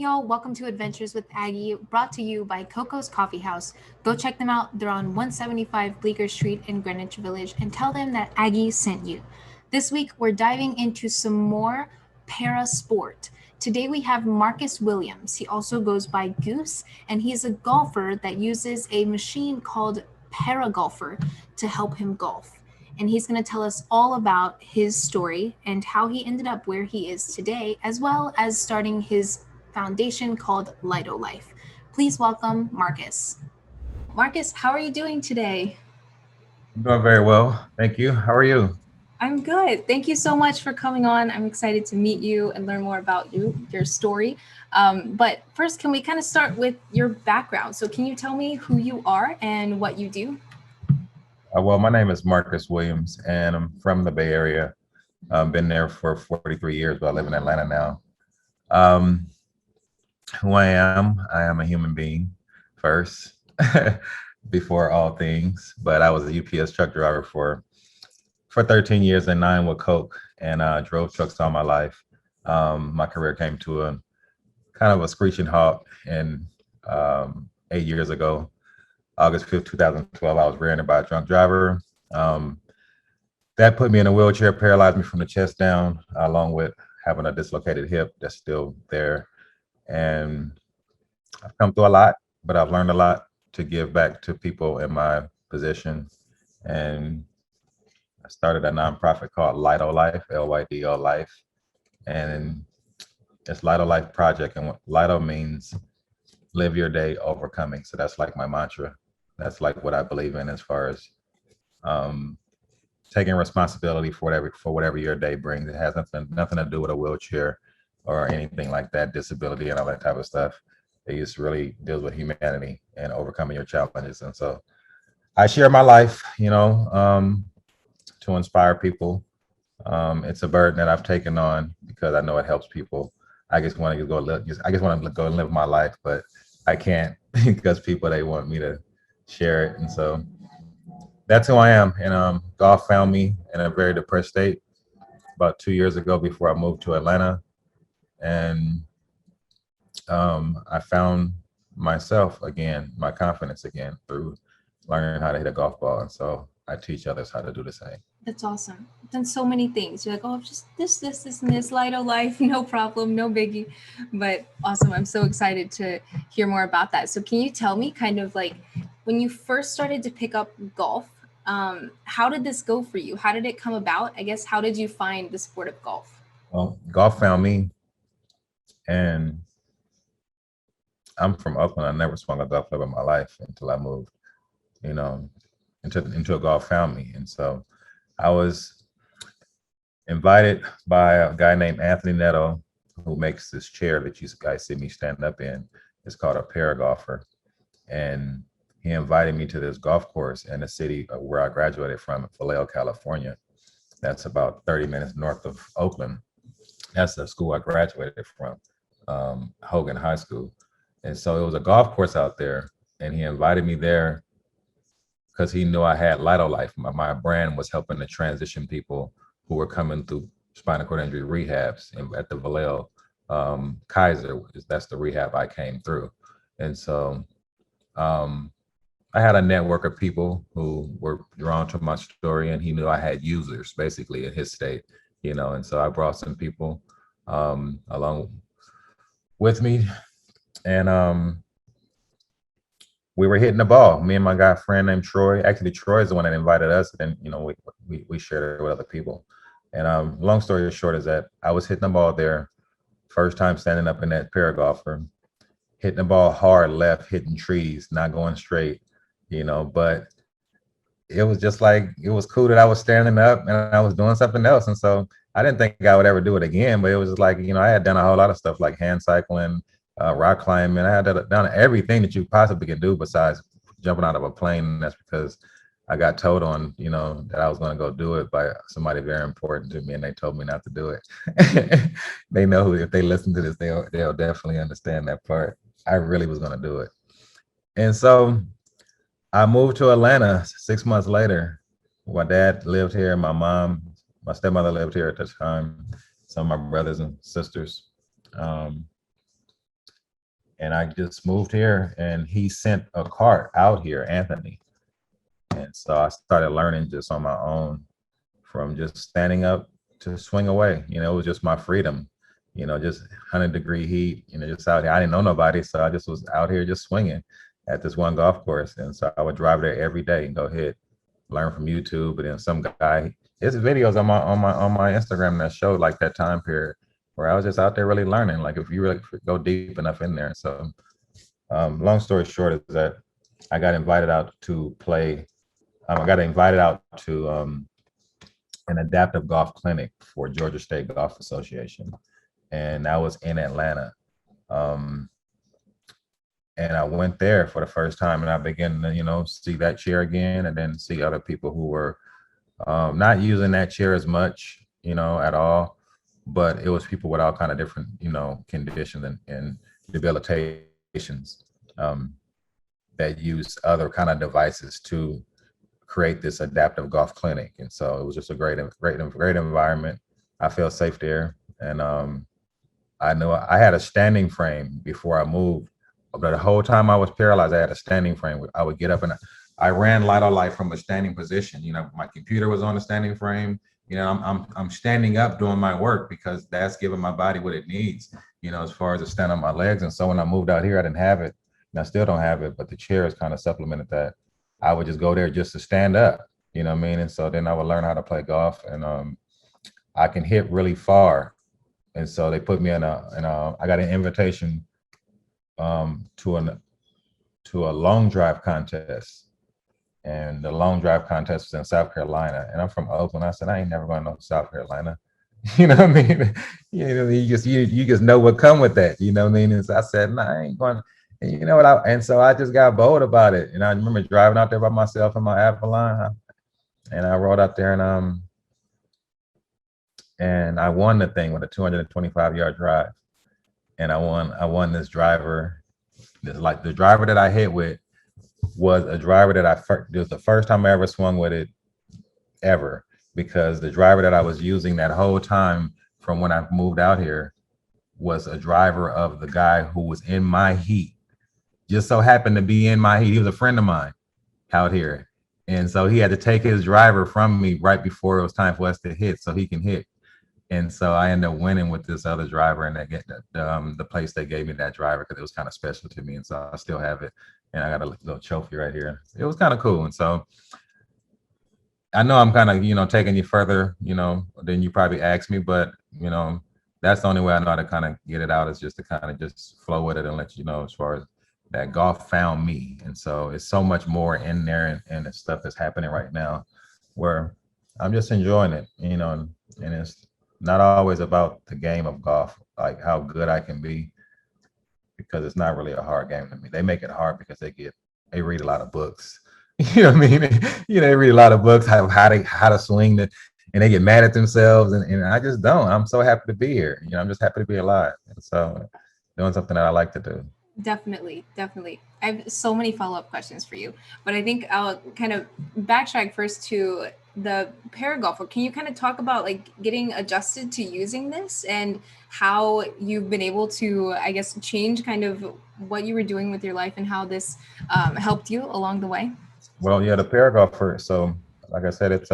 y'all. Welcome to Adventures with Aggie, brought to you by Coco's Coffee House. Go check them out. They're on 175 Bleecker Street in Greenwich Village and tell them that Aggie sent you. This week, we're diving into some more para sport. Today, we have Marcus Williams. He also goes by Goose, and he's a golfer that uses a machine called Paragolfer to help him golf. And he's going to tell us all about his story and how he ended up where he is today, as well as starting his foundation called LYDO Life. Please welcome Marcus. Marcus, how are you doing today? I'm doing very well. Thank you. How are you? I'm good. Thank you so much for coming on. I'm excited to meet you and learn more about you, your story. But first, can we kind of start with your background? So, can you tell me who you are and what you do? Well, my name is Marcus Williams, and I'm from the Bay Area. I've been there for 43 years, but I live in Atlanta now. Um, who I am a human being first, before all things. But I was a UPS truck driver for 13 years and 9 with Coke, and drove trucks all my life. My career came to a kind of a screeching halt, and 8 years ago, August 5th, 2012, I was rear-ended by a drunk driver. Um, that put me in a wheelchair, paralyzed me from the chest down, along with having a dislocated hip that's still there. And I've come through a lot, but I've learned a lot to give back to people in my position. And I started a nonprofit called LYDO Life, LYDO Life. And it's LYDO Life Project. And what LYDO means, live your day overcoming. So that's like my mantra. That's like what I believe in as far as um, taking responsibility for whatever your day brings. It has nothing to do with a wheelchair or anything like that, disability and all that type of stuff. It just really deals with humanity and overcoming your challenges. And so I share my life, to inspire people. It's a burden that I've taken on because I know it helps people. I just want to go live. I just want to go and live my life, but I can't because people they want me to share it, and so that's who I am. And golf found me in a very depressed state about 2 years ago before I moved to Atlanta, and I found myself again, my confidence again through learning how to hit a golf ball, and so I teach others how to do the same. That's awesome. I've done so many things. You're like, oh, just this, and this, LYDO Life, no problem, no biggie. But awesome. I'm so excited to hear more about that. So, can you tell me kind of like when you first started to pick up golf, how did this go for you? How did it come about? I guess, how did you find the sport of golf? Well, golf found me, and I'm from Oakland. I never swung a golf club in my life until I moved, you know, into a golf found me. And so I was invited by a guy named Anthony Netto, who makes this chair that you guys see me stand up in. It's called a paragolfer. And he invited me to this golf course in the city where I graduated from, Vallejo, California. That's about 30 minutes north of Oakland. That's the school I graduated from, Hogan High School. And so it was a golf course out there, and he invited me there because he knew I had LYDO Life. My brand was helping to transition people who were coming through spinal cord injury rehabs at the Vallejo Kaiser. That's the rehab I came through. And so I had a network of people who were drawn to my story, and he knew I had users basically in his state, and so I brought some people along with me, and we were hitting the ball. Me and my guy friend named Troy. Actually, Troy is the one that invited us, and we shared it with other people. And long story short is that I was hitting the ball there, first time standing up in that paragolfer, hitting the ball hard left, hitting trees, not going straight, but it was just like, it was cool that I was standing up and I was doing something else. And so I didn't think I would ever do it again, but it was just like, I had done a whole lot of stuff like hand cycling, rock climbing. I had done everything that you possibly can do besides jumping out of a plane. And that's because I got told on, that I was going to go do it by somebody very important to me, and they told me not to do it. They know if they listen to this, they'll definitely understand that part. I really was going to do it. And so I moved to Atlanta 6 months later. My dad lived here, my stepmother lived here at the time, some of my brothers and sisters. And I just moved here, and he sent a cart out here, Anthony. And so I started learning just on my own, from just standing up to swing away. It was just my freedom, just 100-degree heat, just out here. I didn't know nobody, so I just was out here just swinging at this one golf course. And so I would drive there every day and go hit, learn from YouTube. But then some guy, his videos on my Instagram that showed like that time period where I was just out there really learning. Like if you really go deep enough in there. So long story short is that I got invited out to play. I got invited out to an adaptive golf clinic for Georgia State Golf Association, and that was in Atlanta. Um, and I went there for the first time, and I began to, see that chair again, and then see other people who were not using that chair as much, at all. But it was people with all kind of different, conditions and debilitations that use other kind of devices to create this adaptive golf clinic. And so it was just a great environment. I felt safe there. And I know I had a standing frame before I moved, but the whole time I was paralyzed, I had a standing frame. I would get up and I ran LYDO Life from a standing position. My computer was on a standing frame. I'm standing up doing my work because that's giving my body what it needs, as far as to stand on my legs. And so when I moved out here, I didn't have it, and I still don't have it, but the chair has kind of supplemented that. I would just go there just to stand up, you know what I mean? And so then I would learn how to play golf, and I can hit really far. And so they put me I got an invitation to a long drive contest. And the long drive contest was in South Carolina. And I'm from Oakland. I said, I ain't never going to South Carolina. You know what I mean? You just know what come with that. You know what I mean? And so I said, no, I ain't going. And you know what? And so I just got bold about it. And I remember driving out there by myself in my Avalon, and I rode out there and I won the thing with a 225-yard drive. And I won this driver. Like the driver that I hit with was a driver that it was the first time I ever swung with it ever, because the driver that I was using that whole time from when I moved out here was a driver of the guy who was in my heat. Just so happened to be in my heat. He was a friend of mine out here. And so he had to take his driver from me right before it was time for us to hit so he can hit. And so I ended up winning with this other driver, and the place that gave me that driver, because it was kind of special to me. And so I still have it. And I got a little trophy right here. It was kind of cool. And so I know I'm kind of, taking you further, than you probably asked me, but, that's the only way I know how to kind of get it out, is just to kind of just flow with it and let you know, as far as that golf found me. And so it's so much more in there, and the stuff that's happening right now where I'm just enjoying it, and it's not always about the game of golf, like how good I can be, because it's not really a hard game to me. They make it hard because they read a lot of books. You know what I mean? They read a lot of books, how to swing it, and they get mad at themselves. And I just don't. I'm so happy to be here. I'm just happy to be alive. And so doing something that I like to do. Definitely, definitely. I have so many follow-up questions for you, but I think I'll kind of backtrack first to the paragolfer. Can you kind of talk about like getting adjusted to using this and how you've been able to, I guess, change kind of what you were doing with your life and how this helped you along the way? Well, yeah, the Paragolfer. So, like I said, it's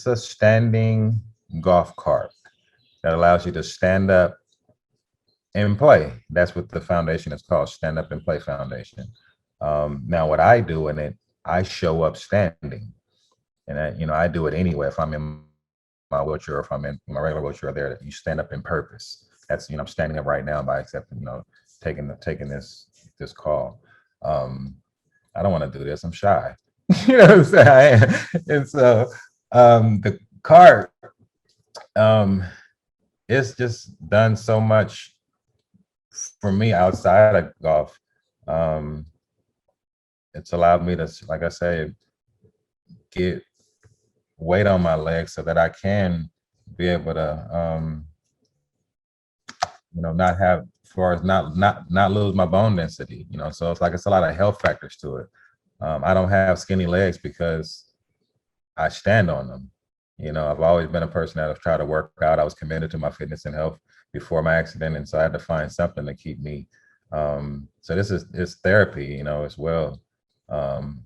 a standing golf cart that allows you to stand up and play. That's what the foundation is called, Stand Up and Play Foundation. Now, what I do in it, I show up standing, and I do it anyway. If I'm in my wheelchair, or if I'm in my regular wheelchair, there, you stand up in purpose. That's, I'm standing up right now by accepting, taking this call. I don't want to do this. I'm shy. You know what I'm saying? And so the cart, it's just done so much for me outside of golf. Um, it's allowed me to, like I say, get weight on my legs so that I can be able to, not have, as far as not lose my bone density. So it's a lot of health factors to it. I don't have skinny legs because I stand on them. I've always been a person that has tried to work out. I was committed to my fitness and health before my accident, and so I had to find something to keep me So this is it's therapy, you know, as well. Um,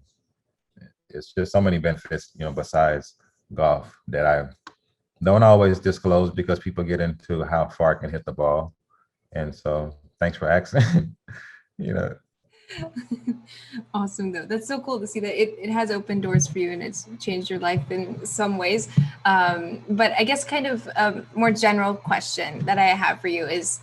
it's just so many benefits, you know, besides golf that I don't always disclose because people get into how far I can hit the ball. And so thanks for asking. you know, Awesome, though. That's so cool to see that it has opened doors for you and it's changed your life in some ways. But I guess kind of a more general question that I have for you is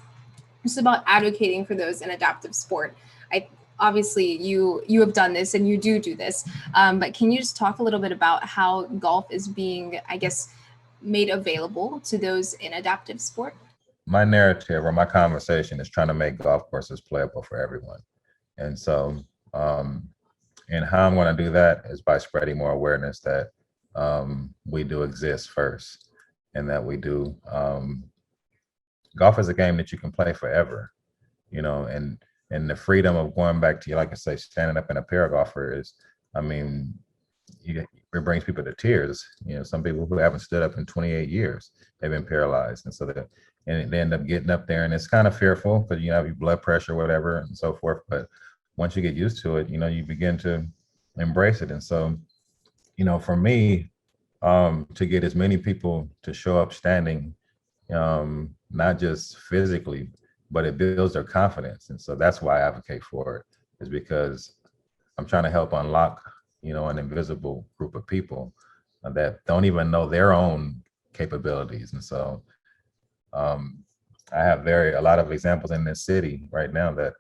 just about advocating for those in adaptive sport. I obviously you have done this and you do this, but can you just talk a little bit about how golf is being, I guess, made available to those in adaptive sport? my narrative or my conversation is trying to make golf courses playable for everyone. And so, um, and how I'm going to do that is by spreading more awareness that we do exist first, and that we do. Golf is a game that you can play forever, you know, and the freedom of going back to, like I say, standing up in a paragolfer is, I mean, it brings people to tears. You know, some people who haven't stood up in 28 years, they've been paralyzed, and so that, and they end up getting up there, and it's kind of fearful because you have your blood pressure, whatever, and so forth. But once you get used to it, you know, you begin to embrace it. And so, you know, for me, to get as many people to show up standing, not just physically, but it builds their confidence. And so that's why I advocate for it, is because I'm trying to help unlock, you know, an invisible group of people that don't even know their own capabilities. And so um, I have a lot of examples in this city right now that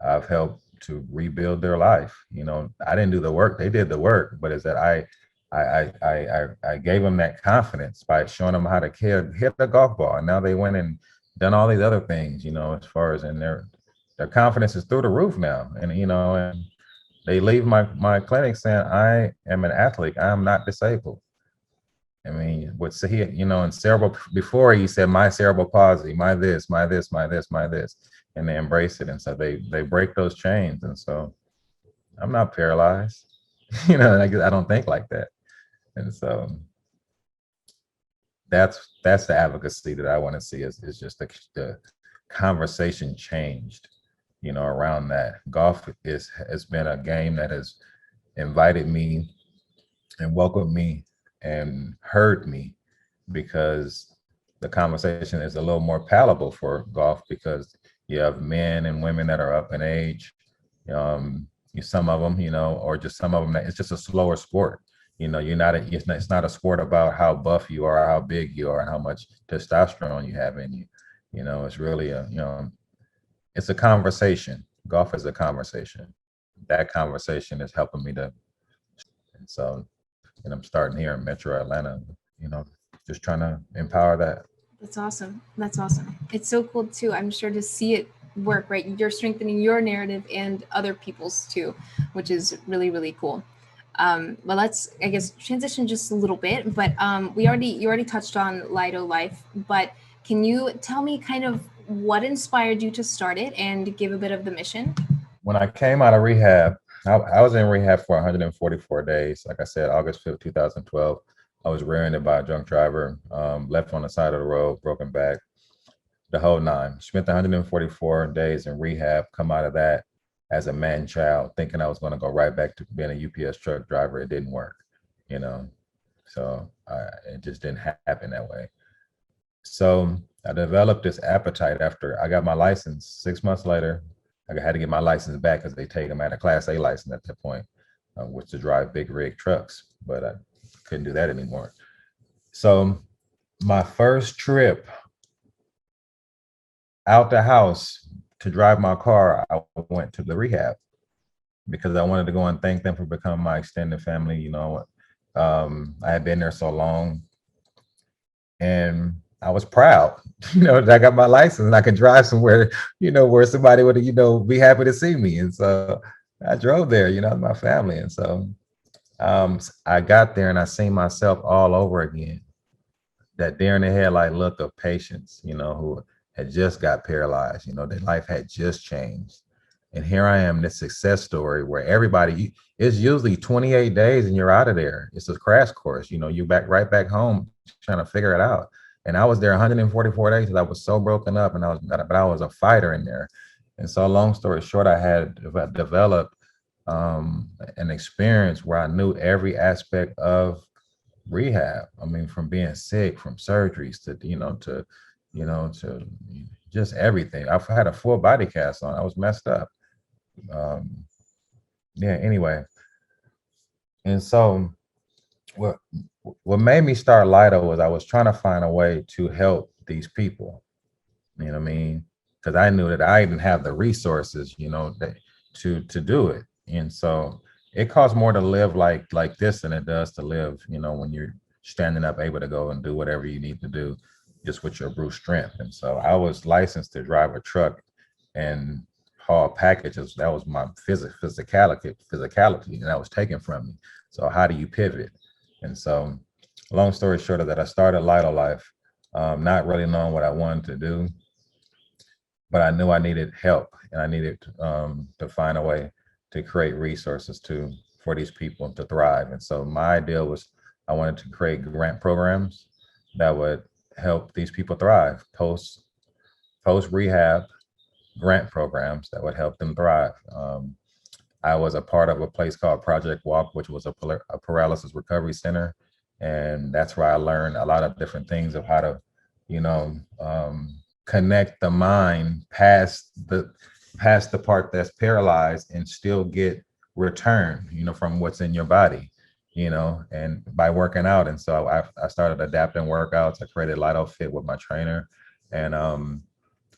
I've helped to rebuild their life. You know, I didn't do the work; they did the work. But is that I gave them that confidence by showing them how to hit a golf ball, and now they went and done all these other things. You know, as far as in their confidence is through the roof now, and you know, and they leave my clinic saying, I am an athlete. I am not disabled. I mean, what he, you know, in cerebral, before he said my cerebral palsy, my this, my this, my this, my this, and they embrace it. And so they break those chains. And so I'm not paralyzed, you know, I don't think like that. And so that's the advocacy that I want to see is just the conversation changed, you know, around that. Golf has been a game that has invited me and welcomed me and heard me, because the conversation is a little more palatable for golf because you have men and women that are up in age. Some of them, you know, or just some of them that it's just a slower sport. You know, it's not a sport about how buff you are, how big you are, and how much testosterone you have in you. You know, it's really it's a conversation. Golf is a conversation. That conversation is helping me to, and so, and I'm starting here in Metro Atlanta, you know, just trying to empower that. That's awesome. That's awesome. It's so cool too. I'm sure to see it work, right? You're strengthening your narrative and other people's too, which is really, really cool. Well, let's, I guess, transition just a little bit, but you already touched on LYDO Life, but can you tell me kind of what inspired you to start it and give a bit of the mission? When I came out of rehab, I was in rehab for 144 days. Like I said, August 5th, 2012, I was rear-ended by a drunk driver, left on the side of the road, broken back, the whole nine. Spent 144 days in rehab, come out of that as a man child, thinking I was going to go right back to being a UPS truck driver. It didn't work, you know, so it just didn't happen that way. So I developed this appetite after I got my license 6 months later. I had to get my license back because they take them at a Class A license at that point, which to drive big rig trucks, but I couldn't do that anymore. So my first trip out the house to drive my car, I went to the rehab because I wanted to go and thank them for becoming my extended family. You know, I had been there so long, and I was proud, you know, that I got my license and I could drive somewhere, you know, where somebody would, you know, be happy to see me. And so I drove there, you know, with my family. And so I got there and I seen myself all over again. That deer in the headlight look of patience, you know, who had just got paralyzed, you know, their life had just changed. And here I am, this success story where everybody, it's usually 28 days and you're out of there. It's a crash course, you know, you back right back home trying to figure it out. And I was there 144 days because I was so broken up, and but I was a fighter in there. And so, long story short, I had developed an experience where I knew every aspect of rehab. I mean, from being sick, from surgeries to, to just everything. I've had a full body cast on. I was messed up. Um, yeah, anyway. And so what what made me start Lido was I was trying to find a way to help these people. You know what I mean? Because I knew that I didn't have the resources, to do it. And so it costs more to live like this than it does to live, when you're standing up, able to go and do whatever you need to do, just with your brute strength. And so I was licensed to drive a truck and haul packages. That was my physicality, and that was taken from me. So how do you pivot? And so, long story short, of that I started LYDO Life, not really knowing what I wanted to do, but I knew I needed help, and I needed to find a way to create resources for these people to thrive. And so my idea was I wanted to create grant programs that would help these people thrive post rehab, grant programs that would help them thrive. I was a part of a place called Project Walk, which was a paralysis recovery center, and that's where I learned a lot of different things of how to, you know, um, connect the mind past the part that's paralyzed and still get return, from what's in your body, and by working out. And so I started adapting workouts. I created Lido Fit with my trainer, and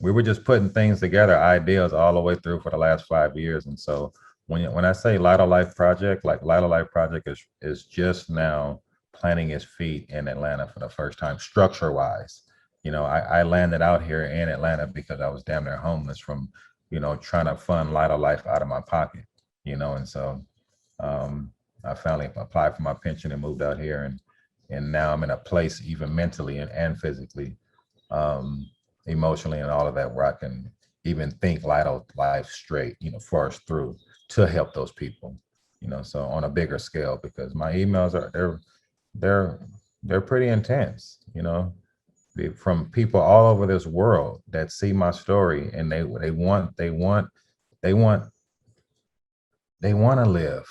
we were just putting things together, ideas all the way through for the last 5 years. And so when I say LYDO Life Project, like LYDO Life Project is just now planting its feet in Atlanta for the first time, structure wise. I landed out here in Atlanta because I was damn near homeless from, trying to fund LYDO Life out of my pocket, and so I finally applied for my pension and moved out here, and now I'm in a place, even mentally and physically, um, emotionally, and all of that, where I can even think LYDO Life straight, force through to help those people, so on a bigger scale, because my emails they're they're pretty intense, from people all over this world that see my story, and they want they want to live.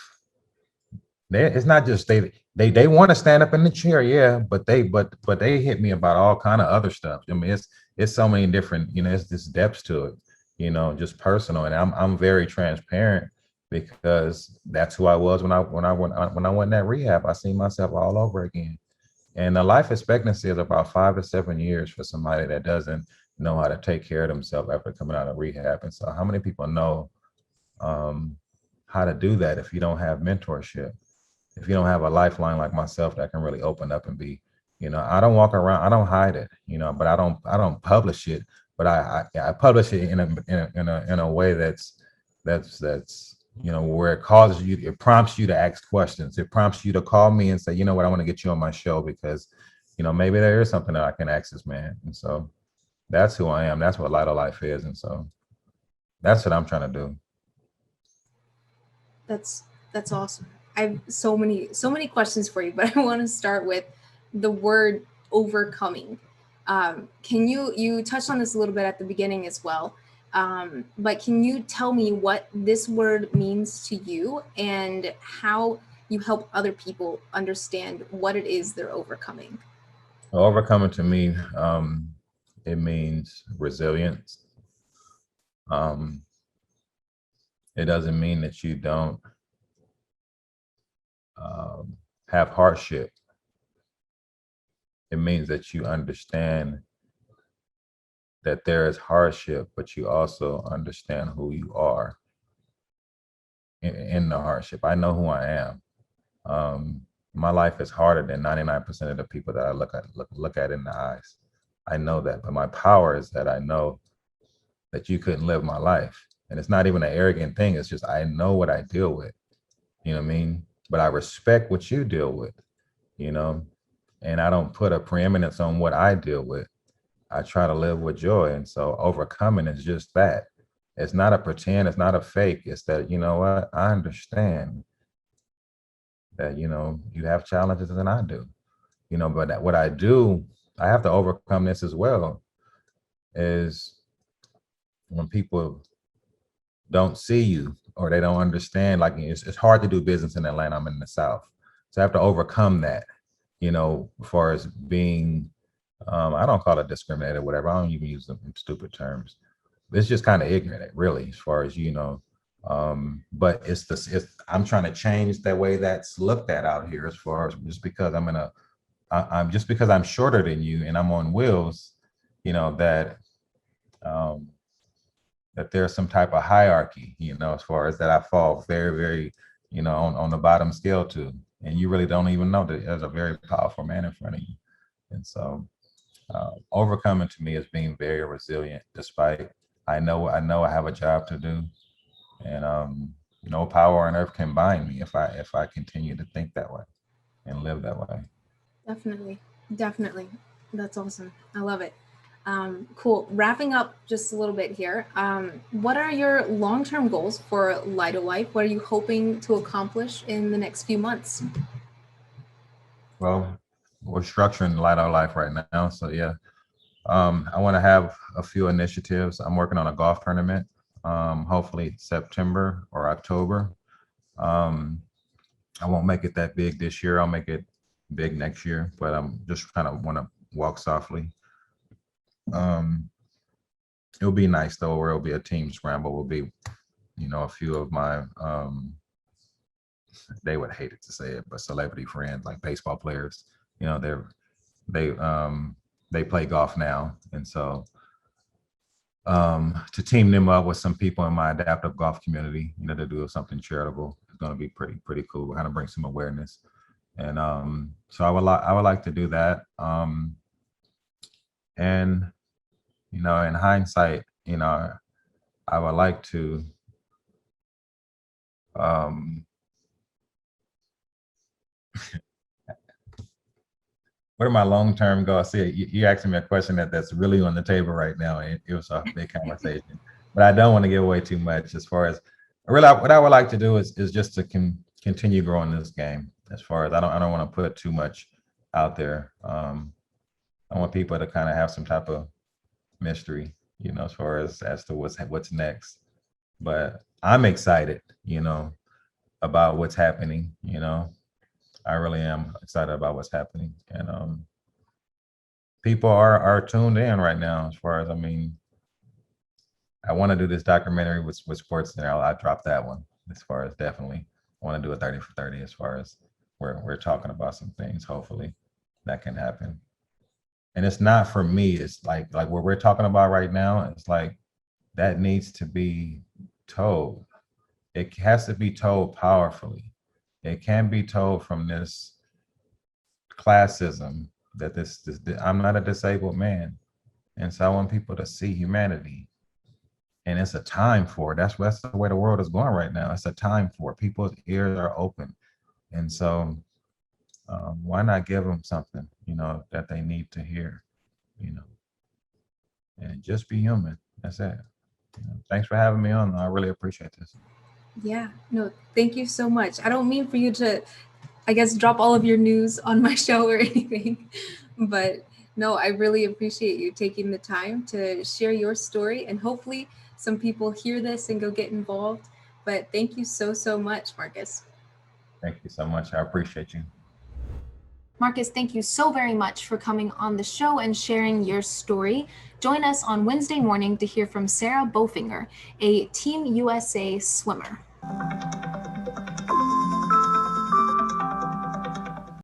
It's not just they want to stand up in the chair, yeah, but they hit me about all kind of other stuff. I mean, it's so many different, it's just depths to it, just personal, and I'm very transparent, because that's who I was when I went in that rehab. I seen myself all over again, and the life expectancy is about 5 to 7 years for somebody that doesn't know how to take care of themselves after coming out of rehab. And so, how many people know um, how to do that if you don't have mentorship? If you don't have a lifeline like myself that can really open up and be, I don't walk around, I don't hide it, but I don't publish it, but I publish it in a way that's where it prompts you to ask questions. It prompts you to call me and say, you know what, I want to get you on my show, because maybe there is something that I can ask this man. And so that's who I am. That's what LYDO Life is. And so that's what I'm trying to do. That's awesome. I have so many questions for you, but I want to start with the word overcoming. Can you touched on this a little bit at the beginning as well, but can you tell me what this word means to you and how you help other people understand what it is they're overcoming? Overcoming to me, it means resilience. Um, it doesn't mean that you don't have hardship. It means that you understand that there is hardship, but you also understand who you are in the hardship. I know who I am. Um, my life is harder than 99% of the people that I look at in the eyes. I know that, but my power is that I know that you couldn't live my life. And it's not even an arrogant thing. It's just I know what I deal with. You know what I mean? But I respect what you deal with, you know, and I don't put a preeminence on what I deal with. I try to live with joy. And so overcoming is just that. It's not a pretend, it's not a fake. It's that, you know what, I understand that, you have challenges and I do, but what I do, I have to overcome this as well, is when people don't see you, or they don't understand. Like it's hard to do business in Atlanta. I'm in the South, so I have to overcome that. As far as being, I don't call it discriminated, whatever. I don't even use them stupid terms. It's just kind of ignorant, really, as far as but I'm trying to change the way that's looked at out here, as far as just because I'm just because I'm shorter than you and I'm on wheels, that um, that there's some type of hierarchy, as far as that I fall very, very, on the bottom scale too. And you really don't even know that there's a very powerful man in front of you. And so overcoming to me is being very resilient, despite I know I have a job to do, and no power on earth can bind me if I continue to think that way and live that way. Definitely. Definitely. That's awesome. I love it. Cool. Wrapping up just a little bit here. What are your long-term goals for LYDO Life? What are you hoping to accomplish in the next few months? Well, we're structuring LYDO Life right now, so yeah. I want to have a few initiatives. I'm working on a golf tournament, hopefully September or October. Um, I won't make it that big this year. I'll make it big next year, but I'm just kind of want to walk softly. Um, it'll be nice though, where it'll be a team scramble. Will be, a few of my they would hate it to say it, but celebrity friends like baseball players. They're they they play golf now, and so to team them up with some people in my adaptive golf community, to do something charitable is going to be pretty cool. Kind of bring some awareness, and so I would like to do that. And in hindsight, I would like to um, what are my long-term goals? See, you asking me a question that's really on the table right now. It was a big conversation, but I don't want to give away too much. As far as really, what I would like to do is just to continue growing this game. As far as I don't want to put too much out there. I want people to kind of have some type of mystery, as far as to what's next. But I'm excited, about what's happening. I really am excited about what's happening, and people are tuned in right now. As far as I want to do this documentary with sports, and I dropped that one. As far as definitely, I want to do a 30 for 30. As far as we're talking about some things, hopefully that can happen. And it's not for me. It's like what we're talking about right now. It's like that needs to be told. It has to be told powerfully. It can be told from this classism that this I'm not a disabled man, and so I want people to see humanity. And it's a time for it. That's the way the world is going right now. It's a time for it. People's ears are open, and so why not give them something that they need to hear, you know, and just be human. That's it. Thanks for having me on. I really appreciate this. Yeah, no, thank you so much. I don't mean for you to, I guess, drop all of your news on my show or anything, but no, I really appreciate you taking the time to share your story, and hopefully some people hear this and go get involved. But thank you so, so much, Marcus. Thank you so much. I appreciate you. Marcus, thank you so very much for coming on the show and sharing your story. Join us on Wednesday morning to hear from Sarah Bofinger, a Team USA swimmer.